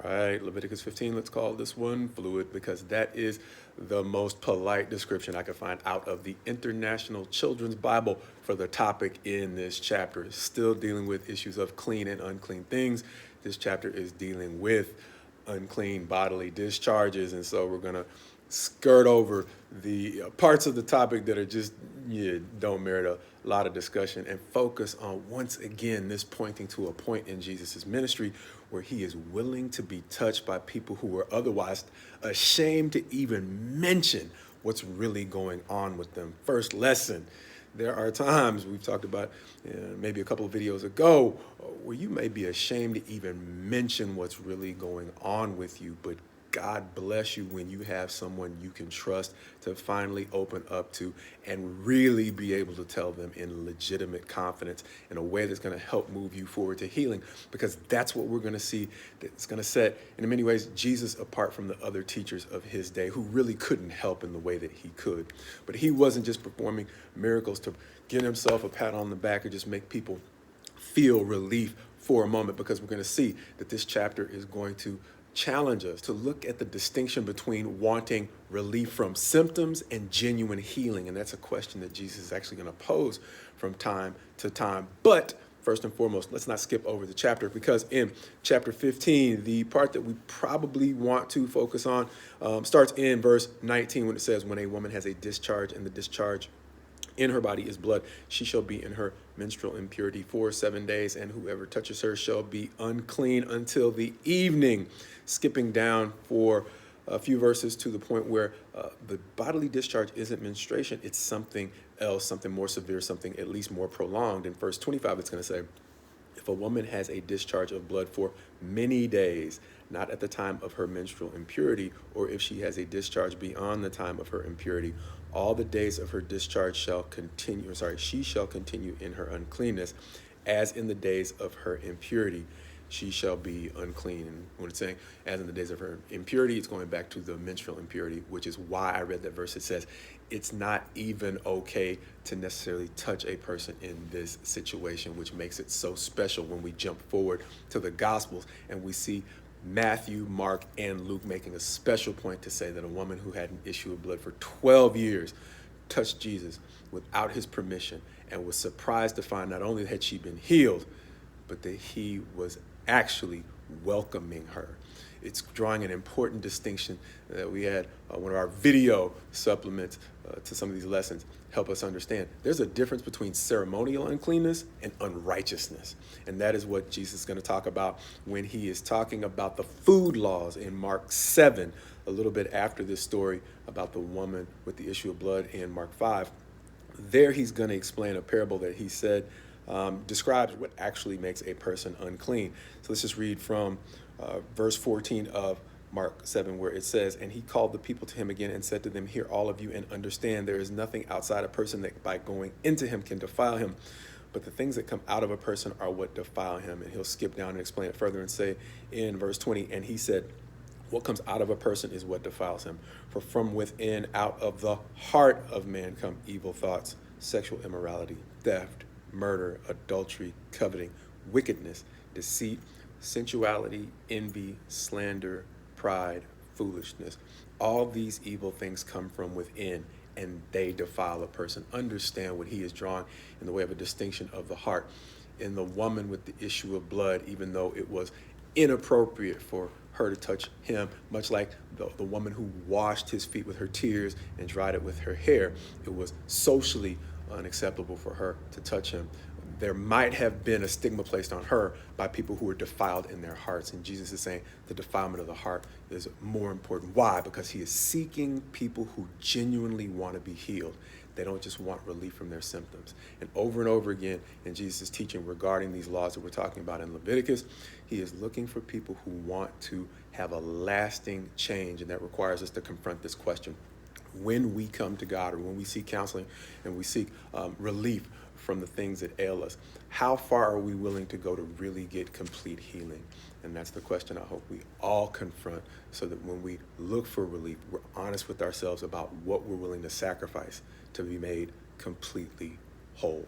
right, Leviticus 15, let's call this one fluid, because that is the most polite description I could find out of the International Children's Bible for the topic in this chapter. Still dealing with issues of clean and unclean things. This chapter is dealing with unclean bodily discharges, and so we're going to skirt over the parts of the topic that are just don't merit a lot of discussion, and focus on, once again, this pointing to a point in Jesus's ministry where he is willing to be touched by people who were otherwise ashamed to even mention what's really going on with them. First lesson: there are times, we've talked about maybe a couple of videos ago, where you may be ashamed to even mention what's really going on with you, but God bless you when you have someone you can trust to finally open up to and really be able to tell them in legitimate confidence, in a way that's going to help move you forward to healing, because that's what we're going to see. That's going to set, in many ways, Jesus apart from the other teachers of his day who really couldn't help in the way that he could. But he wasn't just performing miracles to get himself a pat on the back or just make people feel relief for a moment, because we're going to see that this chapter is going to challenge us to look at the distinction between wanting relief from symptoms and genuine healing. And that's a question that Jesus is actually going to pose from time to time. But first and foremost, let's not skip over the chapter, because in chapter 15, the part that we probably want to focus on starts in verse 19, when it says, when a woman has a discharge and the discharge in her body is blood, she shall be in her menstrual impurity for 7 days, and whoever touches her shall be unclean until the evening. Skipping down for a few verses to the point where the bodily discharge isn't menstruation, it's something else, something more severe, something at least more prolonged. In verse 25, it's going to say, if a woman has a discharge of blood for many days, not at the time of her menstrual impurity, or if she has a discharge beyond the time of her impurity, all the days of her discharge shall continue, she shall continue in her uncleanness, as in the days of her impurity. She shall be unclean. And when it's saying as in the days of her impurity, it's going back to the menstrual impurity, which is why I read that verse. It says it's not even okay to necessarily touch a person in this situation, which makes it so special when we jump forward to the Gospels and we see Matthew, Mark, and Luke making a special point to say that a woman who had an issue of blood for 12 years touched Jesus without his permission, and was surprised to find not only had she been healed, but that he was actually welcoming her. It's drawing an important distinction that we had one of our video supplements to some of these lessons help us understand. There's a difference between ceremonial uncleanness and unrighteousness. And that is what Jesus is going to talk about when he is talking about the food laws in Mark 7, a little bit after this story about the woman with the issue of blood in Mark 5. There he's going to explain a parable that he said describes what actually makes a person unclean. So let's just read from verse 14 of Mark 7, where it says, and he called the people to him again and said to them, hear all of you and understand, there is nothing outside a person that by going into him can defile him, but the things that come out of a person are what defile him. And he'll skip down and explain it further and say in verse 20, and he said, what comes out of a person is what defiles him. For from within, out of the heart of man come evil thoughts, sexual immorality, theft, murder, adultery, coveting, wickedness, deceit, sensuality, envy, slander, pride, foolishness. All these evil things come from within, and they defile a person. Understand what he is drawing in the way of a distinction of the heart. In the woman with the issue of blood, even though it was inappropriate for her to touch him, much like the woman who washed his feet with her tears and dried it with her hair, it was socially unacceptable for her to touch him. There might have been a stigma placed on her by people who were defiled in their hearts. And Jesus is saying the defilement of the heart is more important. Why? Because he is seeking people who genuinely want to be healed. They don't just want relief from their symptoms. And over again in Jesus' teaching regarding these laws that we're talking about in Leviticus, he is looking for people who want to have a lasting change. And that requires us to confront this question. When we come to God, or when we seek counseling and we seek relief from the things that ail us, how far are we willing to go to really get complete healing? And that's the question I hope we all confront, so that when we look for relief, we're honest with ourselves about what we're willing to sacrifice to be made completely whole.